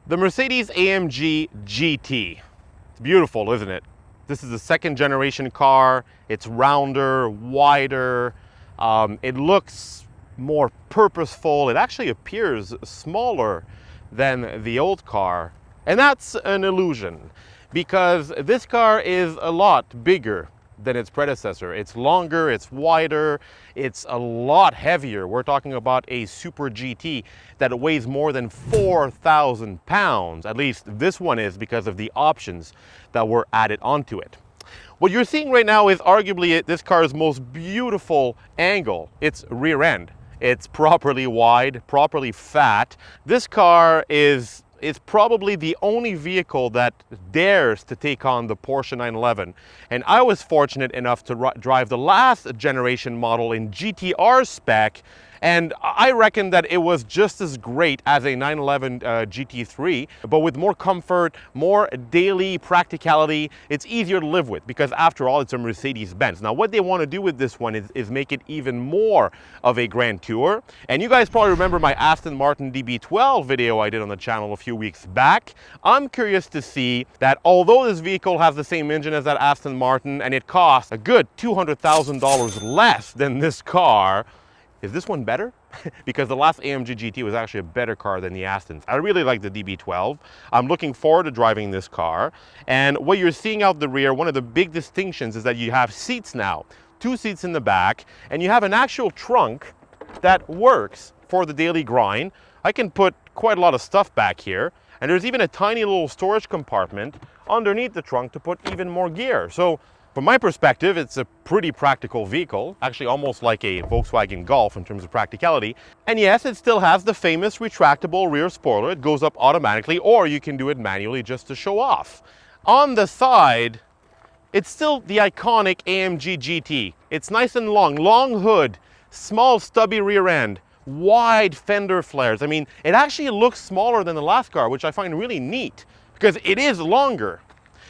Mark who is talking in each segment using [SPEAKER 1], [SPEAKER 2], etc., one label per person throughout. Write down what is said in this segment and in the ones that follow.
[SPEAKER 1] The Mercedes-AMG GT. It's beautiful, isn't it? This is a second generation car. It's rounder, wider. It looks more purposeful. It actually appears smaller than the old car. And that's an illusion because this car is a lot bigger than its predecessor. It's longer, it's wider, it's a lot heavier. We're talking about a Super GT that weighs more than 4,000 pounds. At least this one is because of the options that were added onto it. What you're seeing right now is arguably this car's most beautiful angle, its rear end. It's properly wide, properly fat. This car is probably the only vehicle that dares to take on the Porsche 911. And I was fortunate enough to drive the last generation model in GTR spec, and I reckon that it was just as great as a 911 GT3, but with more comfort, more daily practicality. It's easier to live with because after all, it's a Mercedes-Benz. Now, what they want to do with this one is make it even more of a grand tour. And you guys probably remember my Aston Martin DB12 video I did on the channel a few weeks back. I'm curious to see that although this vehicle has the same engine as that Aston Martin and it costs a good $200,000 less than this car, is this one better? Because the last AMG GT was actually a better car than the Astons. I really like the DB12. I'm looking forward to driving this car. And what you're seeing out the rear, one of the big distinctions is that you have seats now. 2 seats in the back, and you have an actual trunk that works for the daily grind. I can put quite a lot of stuff back here. And there's even a tiny little storage compartment underneath the trunk to put even more gear. So from my perspective, it's a pretty practical vehicle, actually almost like a Volkswagen Golf in terms of practicality. And yes, it still has the famous retractable rear spoiler. It goes up automatically, or you can do it manually just to show off. On the side, it's still the iconic AMG GT. It's nice and long hood, small stubby rear end, wide fender flares. I mean, it actually looks smaller than the last car, which I find really neat because it is longer.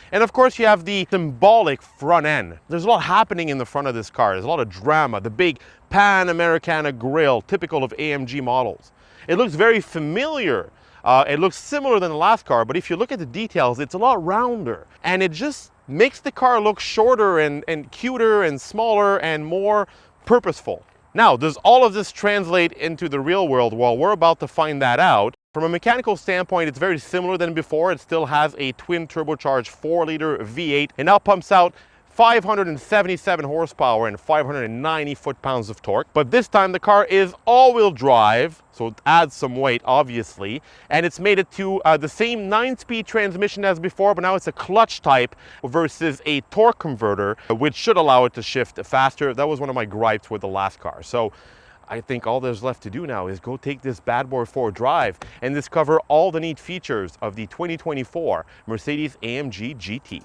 [SPEAKER 1] And of course, you have the symbolic front end. There's a lot happening in the front of this car. There's a lot of drama. The big Pan-Americana grille, typical of AMG models. It looks very familiar. It looks similar than the last car, but if you look at the details, it's a lot rounder. And it just makes the car look shorter and cuter and smaller and more purposeful. Now, does all of this translate into the real world? Well, we're about to find that out. From a mechanical standpoint, it's very similar than before. It still has a twin-turbocharged 4-liter V8 and now pumps out 577 horsepower and 590 foot-pounds of torque. But this time the car is all-wheel drive, so it adds some weight, obviously. And it's made it to the same 9-speed transmission as before, but now it's a clutch type versus a torque converter, which should allow it to shift faster. That was one of my gripes with the last car. So I think all there's left to do now is go take this bad boy for a drive and discover all the neat features of the 2024 Mercedes-AMG GT.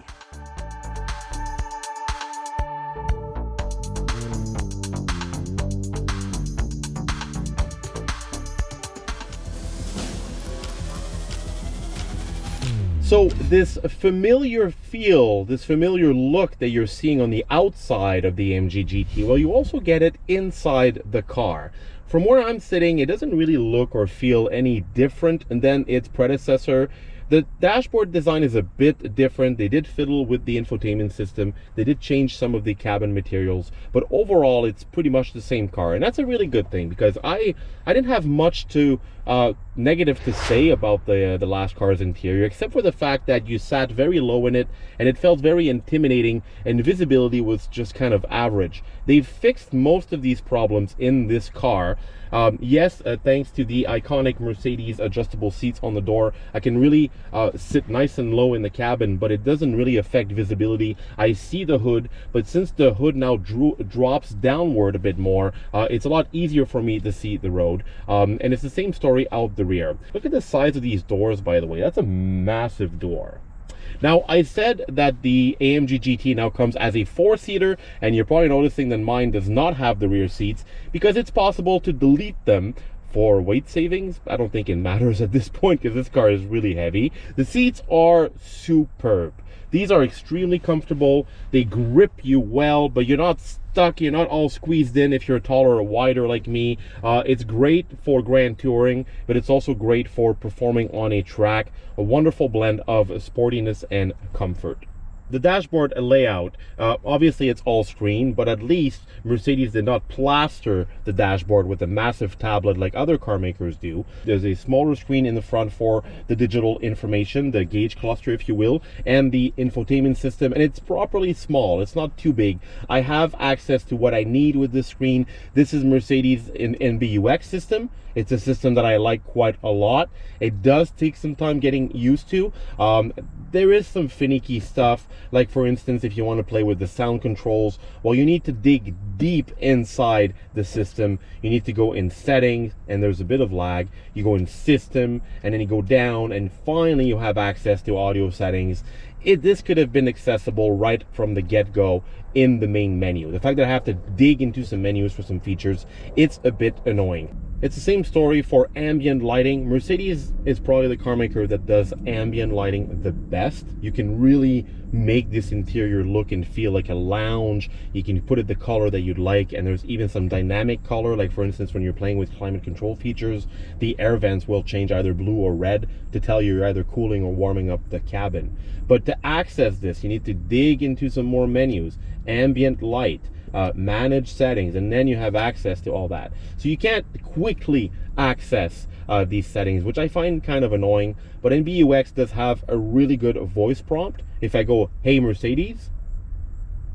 [SPEAKER 1] So this familiar feel, this familiar look that you're seeing on the outside of the AMG GT, well, you also get it inside the car. From where I'm sitting, it doesn't really look or feel any different than its predecessor. The dashboard design is a bit different. They did fiddle with the infotainment system. They did change some of the cabin materials, but overall it's pretty much the same car. And that's a really good thing because I didn't have much to negative to say about the last car's interior, except for the fact that you sat very low in it and it felt very intimidating and visibility was just kind of average. They've fixed most of these problems in this car. Yes, thanks to the iconic Mercedes adjustable seats on the door, I can really sit nice and low in the cabin, but it doesn't really affect visibility. I see the hood, but since the hood now drops downward a bit more, it's a lot easier for me to see the road. And it's the same story out the rear. Look at the size of these doors, by the way. That's a massive door. Now, I said that the AMG GT now comes as a 4-seater, and you're probably noticing that mine does not have the rear seats because it's possible to delete them for weight savings. I don't think it matters at this point because this car is really heavy. The seats are superb. These are extremely comfortable. They grip you well, but you're not stuck, you're not all squeezed in if you're taller or wider like me. It's great for grand touring, but it's also great for performing on a track. A wonderful blend of sportiness and comfort. The dashboard layout, obviously it's all screen, but at least Mercedes did not plaster the dashboard with a massive tablet like other car makers do. There's a smaller screen in the front for the digital information, the gauge cluster if you will, and the infotainment system, and it's properly small. It's not too big. I have access to what I need with this screen. This is Mercedes in MBUX system. It's a system that I like quite a lot. It does take some time getting used to. There is some finicky stuff, like for instance, if you want to play with the sound controls, well, you need to dig deep inside the system. You need to go in settings, and there's a bit of lag. You go in system, and then you go down, and finally you have access to audio settings. This could have been accessible right from the get-go in the main menu. The fact that I have to dig into some menus for some features, it's a bit annoying. It's the same story for ambient lighting. Mercedes is probably the car maker that does ambient lighting the best. You can really make this interior look and feel like a lounge. You can put it the color that you'd like, and there's even some dynamic color, like for instance when you're playing with climate control features, the air vents will change either blue or red to tell you you're either cooling or warming up the cabin. But to access this, you need to dig into some more menus. Ambient light, manage settings, and then you have access to all that. So you can't quickly access these settings, which I find kind of annoying. But MBUX does have a really good voice prompt. If I go, "Hey Mercedes,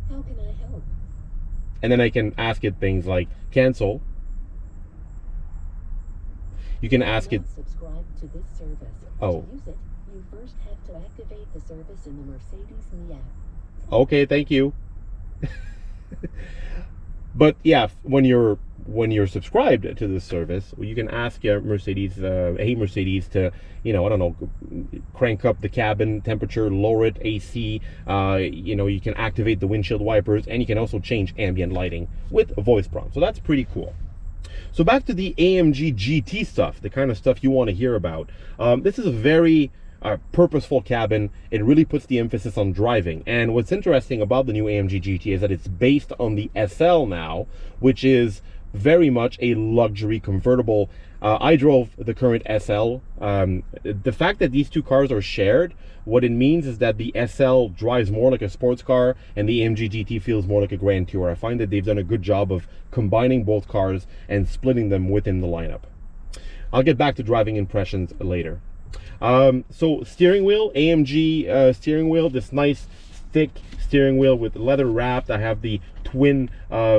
[SPEAKER 2] how can I help?"
[SPEAKER 1] and then I can ask it things like cancel. You can ask it.
[SPEAKER 2] Subscribe to this service.
[SPEAKER 1] Oh.
[SPEAKER 2] To use it, you first have to activate the service in the Mercedes Me app.
[SPEAKER 1] Okay, thank you. But yeah, when you're subscribed to this service, you can ask Mercedes, "Hey Mercedes," to, you know, I don't know, crank up the cabin temperature, lower it, AC. You know, you can activate the windshield wipers, and you can also change ambient lighting with a voice prompt. So that's pretty cool. So back to the AMG GT stuff, the kind of stuff you want to hear about. This is a very purposeful cabin. It really puts the emphasis on driving. And what's interesting about the new AMG GT is that it's based on the SL now, which is very much a luxury convertible. I drove the current SL. The fact that these two cars are shared, what it means is that the SL drives more like a sports car and the AMG GT feels more like a Grand Tour. I find that they've done a good job of combining both cars and splitting them within the lineup. I'll get back to driving impressions later. So steering wheel, AMG steering wheel, this nice thick steering wheel with leather wrapped. I have the twin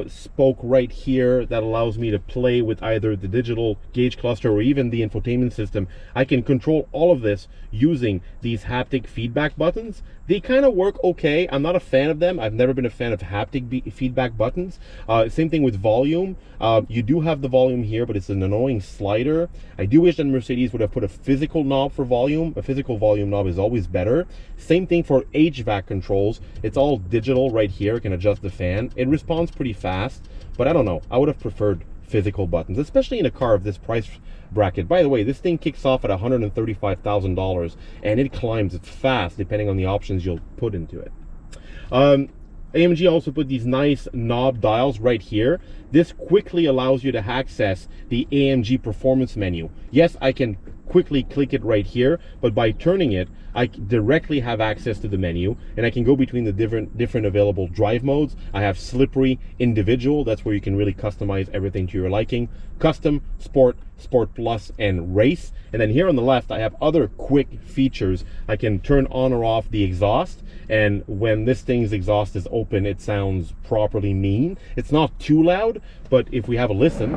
[SPEAKER 1] spoke right here that allows me to play with either the digital gauge cluster or even the infotainment system. I can control all of this using these haptic feedback buttons. They kind of work okay. I'm not a fan of them. I've never been a fan of haptic feedback buttons. Same thing with volume. You do have the volume here, but it's an annoying slider. I do wish that Mercedes would have put a physical knob for volume. A physical volume knob is always better. Same thing for HVAC controls. It's all digital right here. You can adjust the fan. It responds pretty fast, but I don't know. I would have preferred physical buttons, especially in a car of this price bracket. By the way, this thing kicks off at $135,000 and it climbs fast depending on the options you'll put into it. AMG also put these nice knob dials right here. This quickly allows you to access the AMG performance menu. Yes, I can quickly click it right here, but by turning it, I directly have access to the menu, and I can go between the different available drive modes. I have slippery, individual. That's where you can really customize everything to your liking. Custom, sport, sport plus, and race. And then here on the left, I have other quick features. I can turn on or off the exhaust, and when this thing's exhaust is open, it sounds properly mean. It's not too loud, but if we have a listen,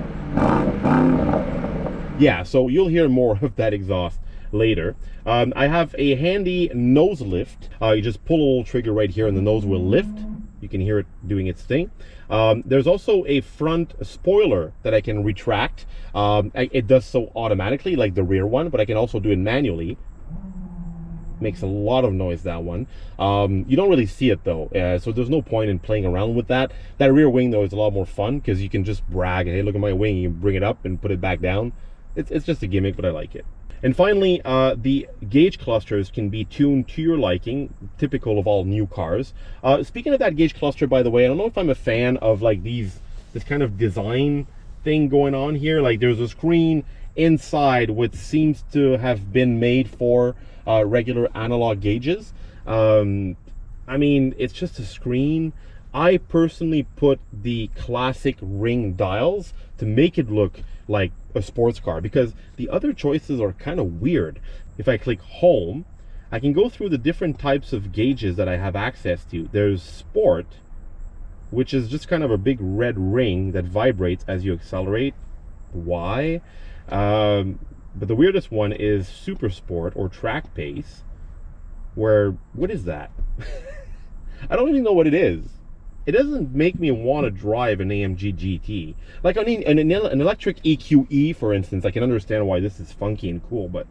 [SPEAKER 1] yeah, so you'll hear more of that exhaust later. I have a handy nose lift. You just pull a little trigger right here and the nose will lift. You can hear it doing its thing. There's also a front spoiler that I can retract. It does so automatically like the rear one, but I can also do it manually. Makes a lot of noise, that one. You don't really see it though, so there's no point in playing around with that. That rear wing though is a lot more fun because you can just brag, hey, look at my wing. You can bring it up and put it back down. It's just a gimmick, but I like it. And finally, the gauge clusters can be tuned to your liking, typical of all new cars. Speaking of that gauge cluster, by the way, I don't know if I'm a fan of like this kind of design thing going on here. Like there's a screen inside which seems to have been made for regular analog gauges. I mean, it's just a screen. I personally put the classic ring dials to make it look like a sports car, because the other choices are kind of weird. If I click home, I can go through the different types of gauges that I have access to. There's sport, which is just kind of a big red ring that vibrates as you accelerate. Why? But the weirdest one is super sport or track pace, where, what is that? I don't even know what it is. It doesn't make me want to drive an AMG GT. Like, I mean, an electric EQE, for instance, I can understand why this is funky and cool, but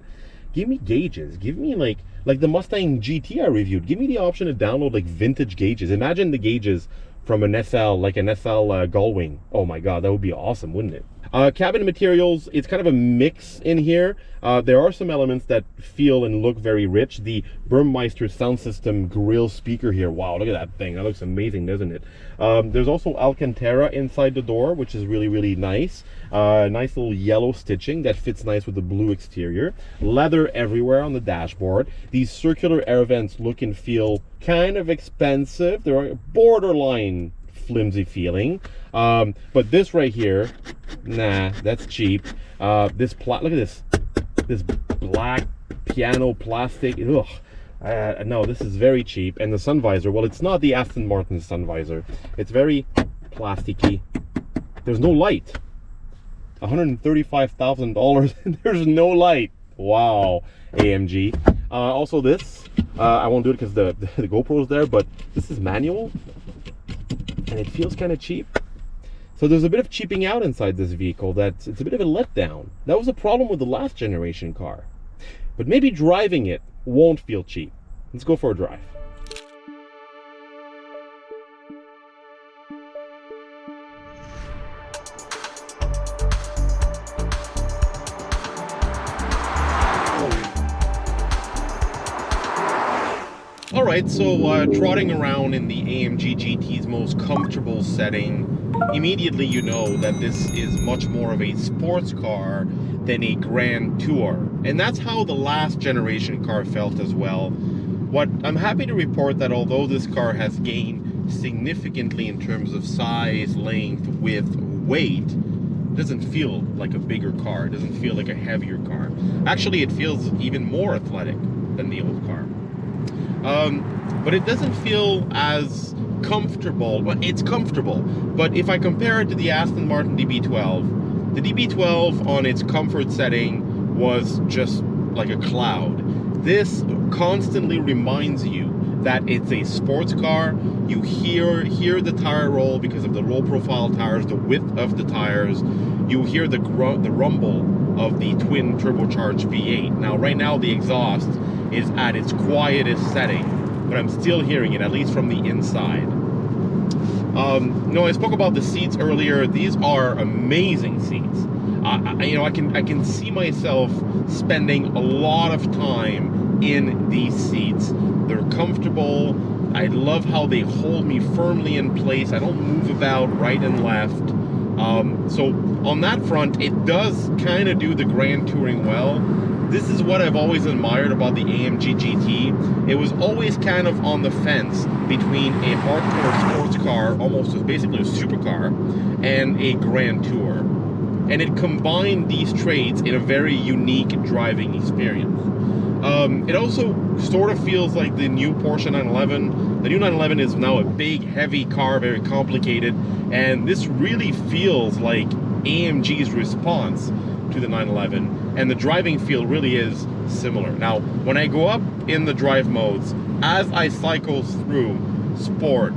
[SPEAKER 1] give me gauges. Give me like the Mustang GT I reviewed. Give me the option to download like vintage gauges. Imagine the gauges from an SL, like an SL Gullwing. Oh my God, that would be awesome, wouldn't it? Cabin materials, it's kind of a mix in here. There are some elements that feel and look very rich. The Burmeister sound system grill speaker here. Wow, look at that thing. That looks amazing, doesn't it? There's also Alcantara inside the door, which is really, really nice. Nice little yellow stitching that fits nice with the blue exterior. Leather everywhere on the dashboard. These circular air vents look and feel kind of expensive. They're borderline flimsy feeling. But this right here, nah, that's cheap. Look at this black piano plastic. Ugh. No, this is very cheap. And the sun visor, well, it's not the Aston Martin sun visor. It's very plasticky. There's no light. $135,000 and there's no light. Wow, AMG. Also this, I won't do it because the GoPro's there, but this is manual and it feels kind of cheap. So there's a bit of cheaping out inside this vehicle. It's a bit of a letdown. That was a problem with the last generation car. But maybe driving it won't feel cheap. Let's go for a drive. All right, so trotting around in the AMG GT's most comfortable setting, immediately you know that this is much more of a sports car than a Grand Tour. And that's how the last generation car felt as well. What I'm happy to report that although this car has gained significantly in terms of size, length, width, weight, it doesn't feel like a bigger car. It doesn't feel like a heavier car. Actually, it feels even more athletic than the old car. But it doesn't feel as comfortable. Well, it's comfortable, but if I compare it to the Aston Martin DB12, the DB12 on its comfort setting was just like a cloud. This constantly reminds you that it's a sports car. You hear the tire roll because of the low profile tires, the width of the tires. You hear the rumble of the twin turbocharged V8. Now, right now the exhaust is at its quietest setting, but I'm still hearing it, at least from the inside. I spoke about the seats earlier. These are amazing seats. I can see myself spending a lot of time in these seats. They're comfortable. I love how they hold me firmly in place. I don't move about right and left. So on that front, it does kind of do the grand touring well. This is what I've always admired about the AMG GT. It was always kind of on the fence between a hardcore sports car, almost basically a supercar, and a grand tour. And it combined these traits in a very unique driving experience. It also sort of feels like the new Porsche 911. The new 911 is now a big, heavy car, very complicated, and this really feels like AMG's response to the 911, and the driving feel really is similar. Now, when I go up in the drive modes, as I cycle through Sport,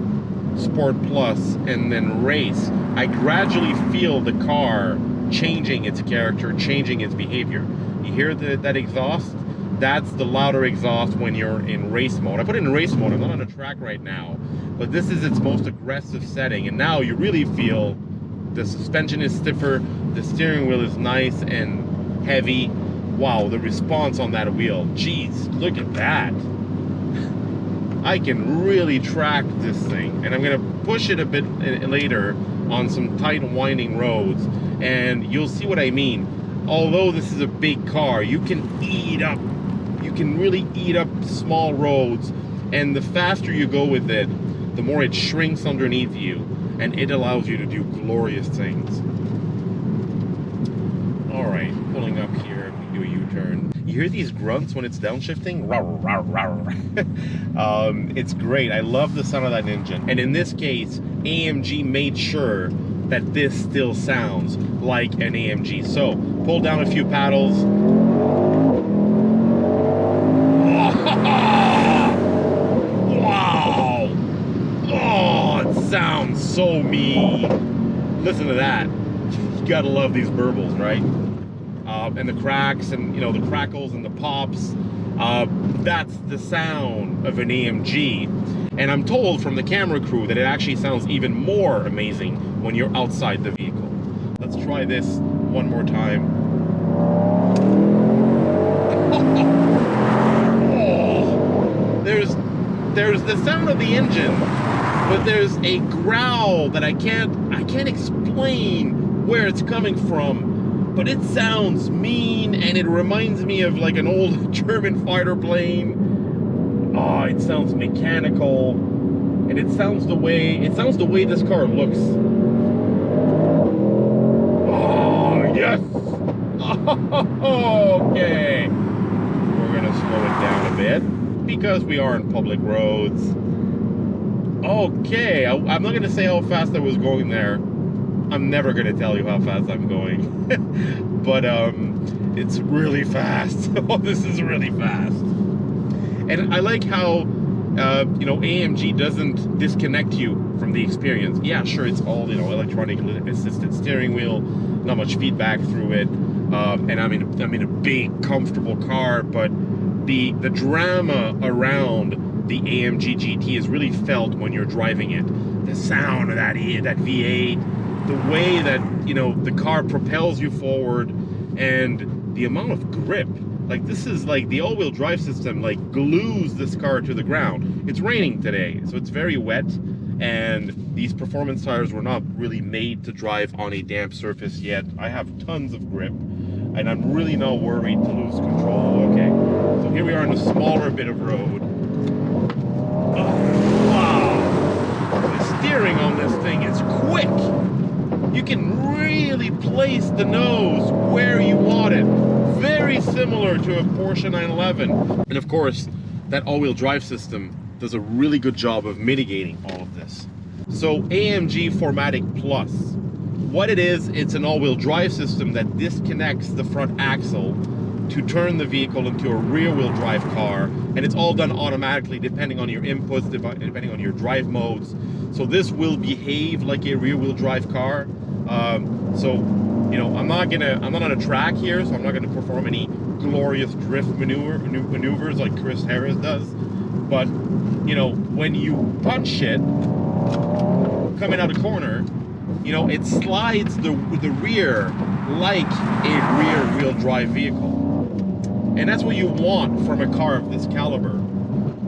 [SPEAKER 1] Sport Plus, and then Race, I gradually feel the car changing its character, changing its behavior. You hear that exhaust? That's the louder exhaust when you're in race mode. I put it in race mode. I'm not on a track right now, but this is its most aggressive setting, and now you really feel the suspension is stiffer, the steering wheel is nice and heavy. Wow, the response on that wheel. Jeez, look at that. I can really track this thing. And I'm gonna push it a bit later on some tight and winding roads, and you'll see what I mean. Although this is a big car, you can really eat up small roads, and the faster you go with it, the more it shrinks underneath you, and it allows you to do glorious things. All right, pulling up here, we do a U-turn. You hear these grunts when it's downshifting? It's great. I love the sound of that engine. And in this case, AMG made sure that this still sounds like an AMG. So, pull down a few paddles. Wow! Oh, it sounds so mean. Listen to that. You gotta love these burbles, right? And the cracks, and the crackles and the pops. That's the sound of an AMG. And I'm told from the camera crew that it actually sounds even more amazing when you're outside the vehicle. Let's try this one more time. Oh, there's the sound of the engine, but there's a growl that I can't explain where it's coming from. But it sounds mean, and it reminds me of like an old German fighter plane. Oh, it sounds mechanical, and it sounds the way this car looks. Oh, yes. Okay. We're gonna slow it down a bit because we are on public roads. Okay, I'm not gonna say how fast I was going there. I'm never going to tell you how fast I'm going. But it's really fast. Oh, this is really fast. And I like how AMG doesn't disconnect you from the experience. Yeah, sure, it's all electronically assisted steering wheel, not much feedback through it, and I'm in a big comfortable car, but the drama around the AMG GT is really felt when you're driving it. The sound of that V8, the way that the car propels you forward, and the amount of grip. Like, this is like the all-wheel drive system like glues this car to the ground. It's raining today, so it's very wet, and these performance tires were not really made to drive on a damp surface yet. I have tons of grip, and I'm really not worried to lose control. Okay, so here we are on a smaller bit of road. Oh, wow, the steering on this thing is quick. You can really place the nose where you want it. Very similar to a Porsche 911. And of course, that all-wheel drive system does a really good job of mitigating all of this. So AMG 4MATIC Plus, what it is, it's an all-wheel drive system that disconnects the front axle to turn the vehicle into a rear-wheel drive car, and it's all done automatically depending on your inputs, depending on your drive modes. So this will behave like a rear-wheel drive car. I'm not on a track here, so I'm not gonna perform any glorious drift maneuvers like Chris Harris does. But when you punch it coming out a corner, it slides the rear like a rear-wheel drive vehicle. And that's what you want from a car of this caliber.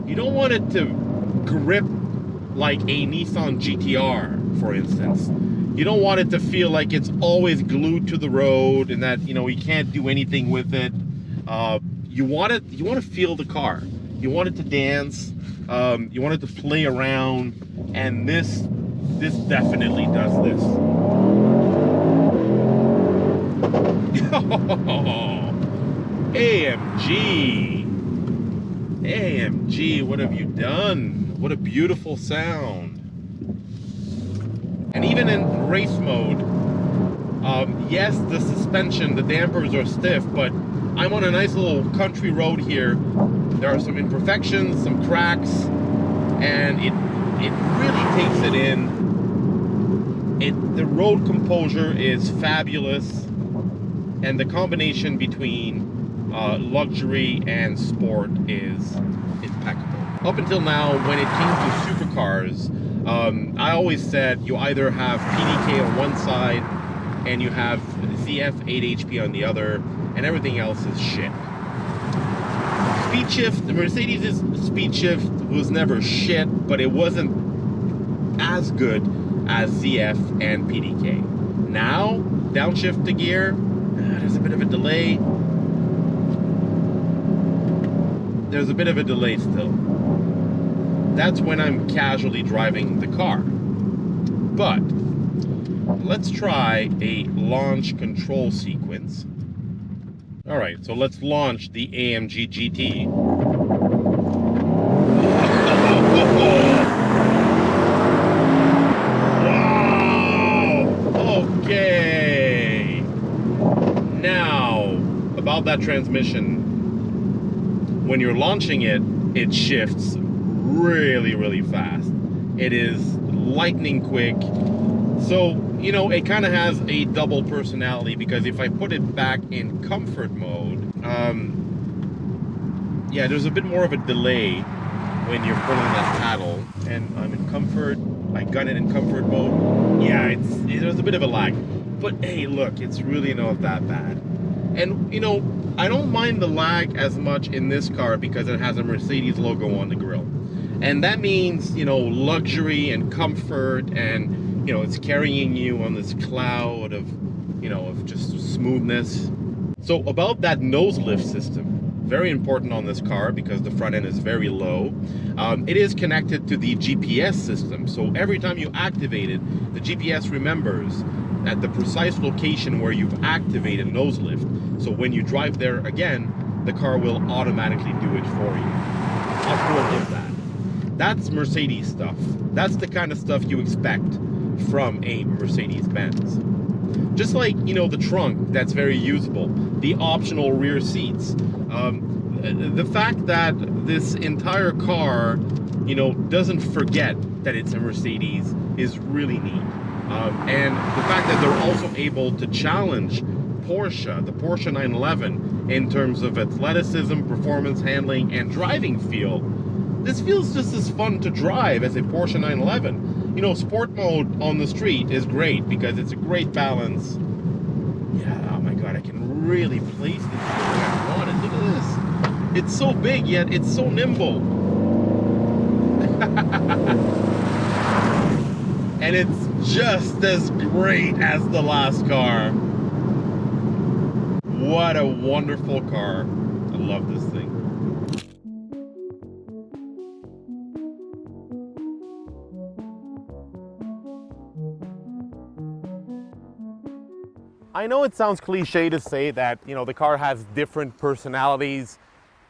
[SPEAKER 1] You don't want it to grip like a Nissan GTR, for instance. You don't want it to feel like it's always glued to the road and that, you can't do anything with it. You want to feel the car. You want it to dance. You want it to play around. And this definitely does this. AMG, what have you done? What a beautiful sound. And even in race mode, yes, the suspension, the dampers are stiff, but I'm on a nice little country road here. There are some imperfections, some cracks, and it really takes it in. The road composure is fabulous, and the combination between luxury and sport is impeccable. Up until now, when it came to supercars, I always said you either have PDK on one side and you have ZF 8 HP on the other, and everything else is shit. Speed shift, the Mercedes' speed shift was never shit, but it wasn't as good as ZF and PDK. Now, downshift the gear, there's a bit of a delay. There's a bit of a delay still. That's when I'm casually driving the car. But let's try a launch control sequence. All right, so let's launch the AMG GT. Wow! Okay. Now, about that transmission, when you're launching it, it shifts really, really fast. It is lightning quick. So, you know, it kind of has a double personality, because if I put it back in comfort mode, yeah, there's a bit more of a delay when you're pulling that paddle. And I'm in comfort, I got it in comfort mode. Yeah, there's a bit of a lag. But hey, look, it's really not that bad. And, you know, I don't mind the lag as much in this car because it has a Mercedes logo on the grille. And that means, you know, luxury and comfort, and, you know, it's carrying you on this cloud of, you know, of just smoothness. So about that nose lift system, very important on this car because the front end is very low. It is connected to the GPS system. So every time you activate it, the GPS remembers at the precise location where you've activated nose lift. So when you drive there again, the car will automatically do it for you. How cool is that? That's Mercedes stuff. That's the kind of stuff you expect from a Mercedes-Benz. Just like, you know, the trunk, that's very usable. The optional rear seats. The fact that this entire car, you know, doesn't forget that it's a Mercedes is really neat. And the fact that they're also able to challenge Porsche, the Porsche 911, in terms of athleticism, performance, handling, and driving feel. This feels just as fun to drive as a Porsche 911. You know, sport mode on the street is great because it's a great balance. Yeah, oh my God, I can really place this where I want it. Look at this. It's so big, yet it's so nimble. And it's just as great as the last car. What a wonderful car. I love this thing. I know it sounds cliche to say that, you know, the car has different personalities.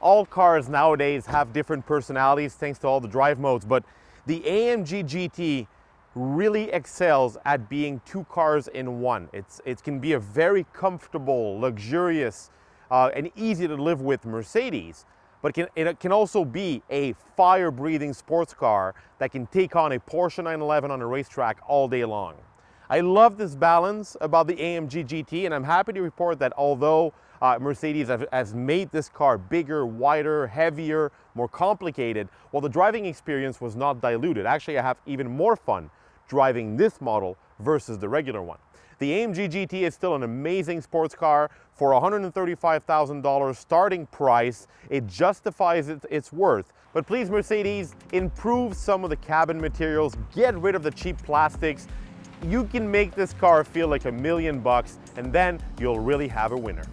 [SPEAKER 1] All cars nowadays have different personalities thanks to all the drive modes, but the AMG GT really excels at being two cars in one. It can be a very comfortable, luxurious, and easy to live with Mercedes, but it can also be a fire-breathing sports car that can take on a Porsche 911 on a racetrack all day long. I love this balance about the AMG GT, and I'm happy to report that although Mercedes has made this car bigger, wider, heavier, more complicated, well, the driving experience was not diluted. Actually, I have even more fun driving this model versus the regular one. The AMG GT is still an amazing sports car. For $135,000 starting price, it justifies its worth. But please, Mercedes, improve some of the cabin materials, get rid of the cheap plastics. You can make this car feel like $1 million, and then you'll really have a winner.